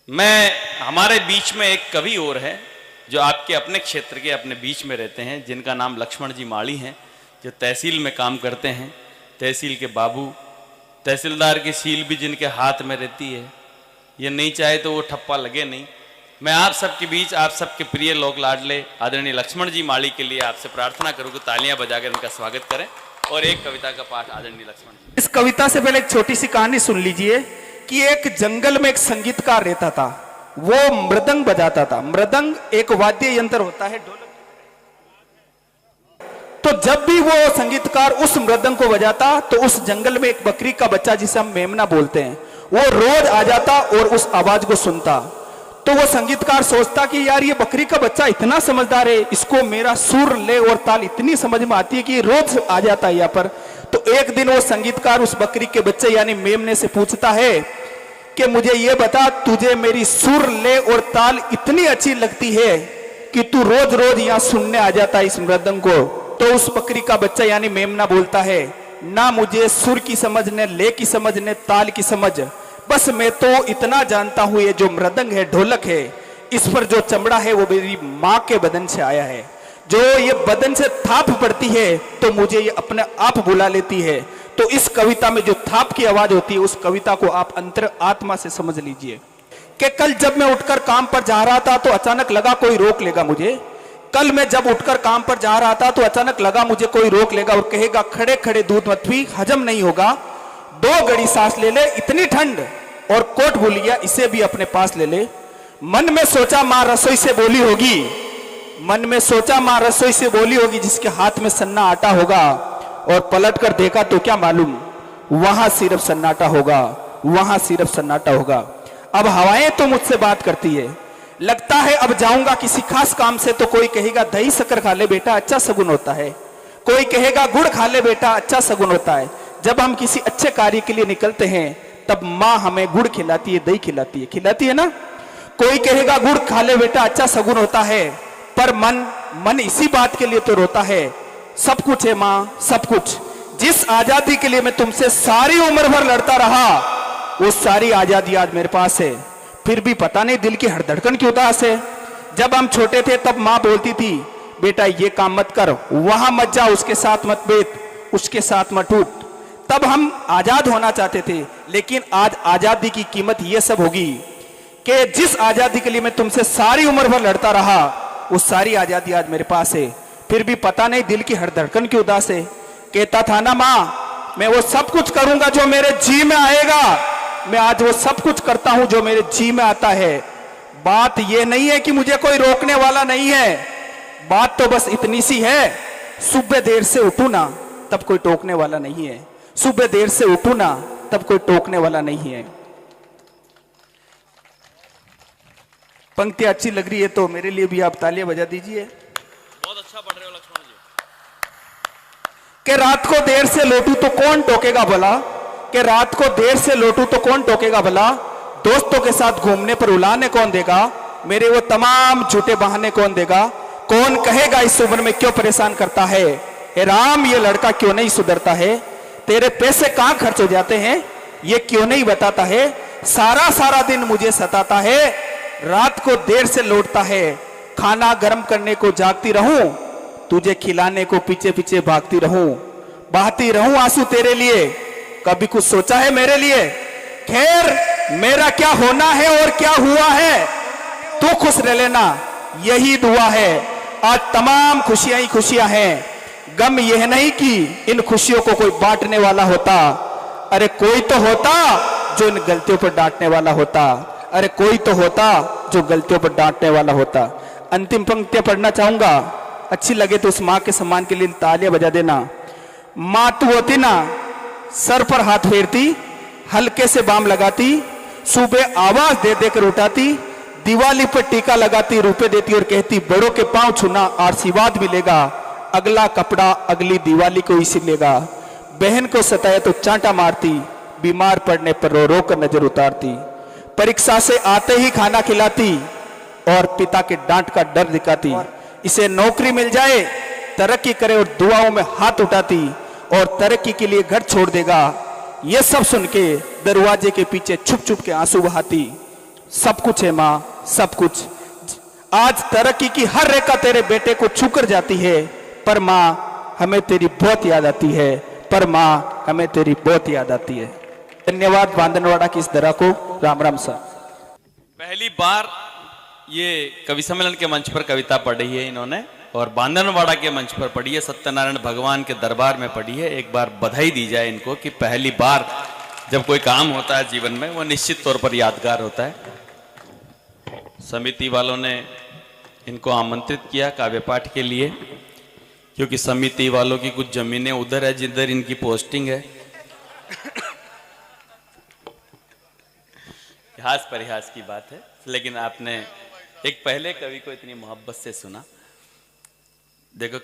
मैं हमारे बीच में एक कवि और है जो आपके अपने क्षेत्र के अपने बीच में रहते हैं, जिनका नाम लक्ष्मण जी माली हैं, जो तहसील में काम करते हैं। तहसील के बाबू, तहसीलदार की सील भी जिनके हाथ में रहती है, ये नहीं चाहे तो वो ठप्पा लगे नहीं। मैं आप सबके बीच, आप सबके प्रिय लोक लाडले आदरणीय लक्ष्मण जी माली के लिए आपसे प्रार्थना करूँ कि तालियां बजाकर इनका स्वागत करें और एक कविता का पाठ आदरणीय लक्ष्मण जी। इस कविता से पहले एक छोटी सी कहानी सुन लीजिए कि एक जंगल में एक संगीतकार रहता था। वो मृदंग बजाता था। मृदंग एक वाद्य यंत्र होता है, ढोलक। तो जब भी वो संगीतकार उस मृदंग को बजाता तो उस जंगल में एक बकरी का बच्चा, जिसे हम मेमना बोलते हैं, वो रोज आ जाता और उस आवाज को सुनता। तो वो संगीतकार सोचता कि यार ये बकरी का बच्चा इतना समझदार है, इसको मेरा सुर ले और ताल इतनी समझ में आती है कि रोज आ जाता है यहाँ पर। तो एक दिन वो संगीतकार उस बकरी के बच्चे यानी मेमने से पूछता है कि मुझे ये बता, तुझे मेरी सुर ले और ताल इतनी अच्छी लगती है कि तू रोज रोज यहाँ सुनने आ जाता है इस मृदंग को। तो उस बकरी का बच्चा यानी मेमना बोलता है, ना मुझे सुर की समझ, ने ले की समझ, ने ताल की समझ, बस मैं तो इतना जानता हूं ये जो मृदंग है, ढोलक है, इस पर जो चमड़ा है वो मेरी माँ के बदन से आया है। जो ये बदन से थाप पड़ती है तो मुझे ये अपने आप बुला लेती है। तो इस कविता में जो थाप की आवाज होती है, उस कविता को आप अंतर आत्मा से समझ लीजिए कि कल जब मैं उठकर काम पर जा रहा था तो अचानक लगा कोई रोक लेगा मुझे। कल मैं जब उठकर काम पर जा रहा था तो अचानक लगा मुझे कोई रोक लेगा और कहेगा खड़े खड़े दूध मत पी, हजम नहीं होगा, 2 घड़ी सांस ले ले, इतनी ठंड, और कोट भूल गया, इसे भी अपने पास ले ले। मन में सोचा माँ रसोई से बोली होगी, मन में सोचा माँ रसोई से बोली होगी, जिसके हाथ में सन्ना आटा होगा, और पलट कर देखा तो क्या मालूम वहां सिर्फ सन्नाटा होगा, वहां सिर्फ सन्नाटा होगा। अब हवाएं तो मुझसे बात करती है, लगता है अब जाऊंगा किसी खास काम से। तो कोई कहेगा दही शक्कर खा ले बेटा, अच्छा सगुन होता है। कोई कहेगा गुड़ खा ले बेटा, अच्छा सगुन होता है। जब हम किसी अच्छे कार्य के लिए निकलते हैं तब माँ हमें गुड़ खिलाती है, दही खिलाती है ना। कोई कहेगा गुड़ खा ले बेटा, अच्छा सगुन होता है, पर मन इसी बात के लिए तो रोता है। सब कुछ है माँ, सब कुछ, जिस आजादी के लिए मैं तुमसे सारी उम्र भर लड़ता रहा, वो सारी आजादी आज मेरे पास है, फिर भी पता नहीं दिल की हर धड़कन क्यों उदास है। जब हम छोटे थे तब माँ बोलती थी बेटा ये काम मत कर, वहां मत जा, उसके साथ मत बैठ, उसके साथ मत उठ। तब हम आजाद होना चाहते थे, लेकिन आज आजादी की कीमत ये सब होगी कि जिस आजादी के लिए मैं तुमसे सारी उम्र भर लड़ता रहा, वो सारी आजादी आज मेरे पास है, फिर भी पता नहीं दिल की हर धड़कन क्यों उदास है। कहता था ना माँ, मैं वो सब कुछ करूंगा जो मेरे जी में आएगा, मैं आज वो सब कुछ करता हूं जो मेरे जी में आता है। बात ये नहीं है कि मुझे कोई रोकने वाला नहीं है, बात तो बस इतनी सी है, सुबह देर से उठू ना तब कोई टोकने वाला नहीं है, सुबह देर से उठू ना तब कोई टोकने वाला नहीं है। पंक्ति अच्छी लग रही है तो मेरे लिए भी आप तालियां बजा दीजिए। बहुत अच्छा पढ़ रहे हो लक्ष्मण जी। कि रात को देर से लौटू तो कौन टोकेगा भला, कि रात को देर से लौटू तो कौन टोकेगा भला, दोस्तों के साथ घूमने पर उलाने कौन देगा, मेरे वो तमाम झूठे बहाने कौन देगा, कौन कहेगा इस उम्र में क्यों परेशान करता है, हे राम ये लड़का क्यों नहीं सुधरता है, तेरे पैसे कहां खर्च हो जाते हैं ये क्यों नहीं बताता है, सारा दिन मुझे सताता है, रात को देर से लौटता है, खाना गर्म करने को जागती रहूं, तुझे खिलाने को पीछे पीछे भागती रहूं, बहाती रहूं आंसू तेरे लिए, कभी कुछ सोचा है मेरे लिए, खैर मेरा क्या होना है और क्या हुआ है, तू खुश रह लेना यही दुआ है, आज तमाम खुशियां ही खुशियां हैं, गम यह नहीं कि इन खुशियों को कोई बांटने वाला होता, अरे कोई तो होता जो इन गलतियों पर डांटने वाला होता, अरे कोई तो होता जो गलतियों पर डांटने वाला होता। अंतिम पंक्तियां पढ़ना चाहूंगा, अच्छी लगे तो उस माँ के सम्मान के लिए तालियां बजा देना। माँ तू होती ना, सर पर हाथ फेरती, हल्के से बाम लगाती, सुबह आवाज दे देकर उठाती, दिवाली पर टीका लगाती, रुपए देती और कहती बड़ों के पांव छूना आशीर्वाद मिलेगा, अगला कपड़ा अगली दिवाली को इसी लेगा, बहन को सताया तो चांटा मारती, बीमार पड़ने पर रो रो कर नजर उतारती, परीक्षा से आते ही खाना खिलाती और पिता के डांट का डर दिखाती, इसे नौकरी मिल जाए तरक्की करे और दुआओं में हाथ उठाती और तरक्की के लिए घर छोड़ देगा। यह सब सुन के दरवाजे के पीछे छुप छुप के आंसू बहाती, सब कुछ है माँ, सब कुछ। आज तरक्की की हर रेखा तेरे बेटे को छू कर जाती है, पर माँ हमें तेरी बहुत याद आती है, पर माँ हमें तेरी बहुत याद आती है। धन्यवाद बांदनवाड़ा की इस दरा को। राम राम सर। पहली बार ये कवि सम्मेलन के मंच पर कविता पढ़ी है इन्होंने, और बांदनवाड़ा के मंच पर पढ़ी है, सत्यनारायण भगवान के दरबार में पढ़ी है। एक बार बधाई दी जाए इनको कि पहली बार जब कोई काम होता है जीवन में वो निश्चित तौर पर यादगार होता है। समिति वालों ने इनको आमंत्रित किया काव्य पाठ के लिए, क्योंकि समिति वालों की कुछ जमीनें उधर है जिधर इनकी पोस्टिंग है। हास परिहास की बात है, लेकिन आपने एक पहले कवि को इतनी मोहब्बत से सुना। देखो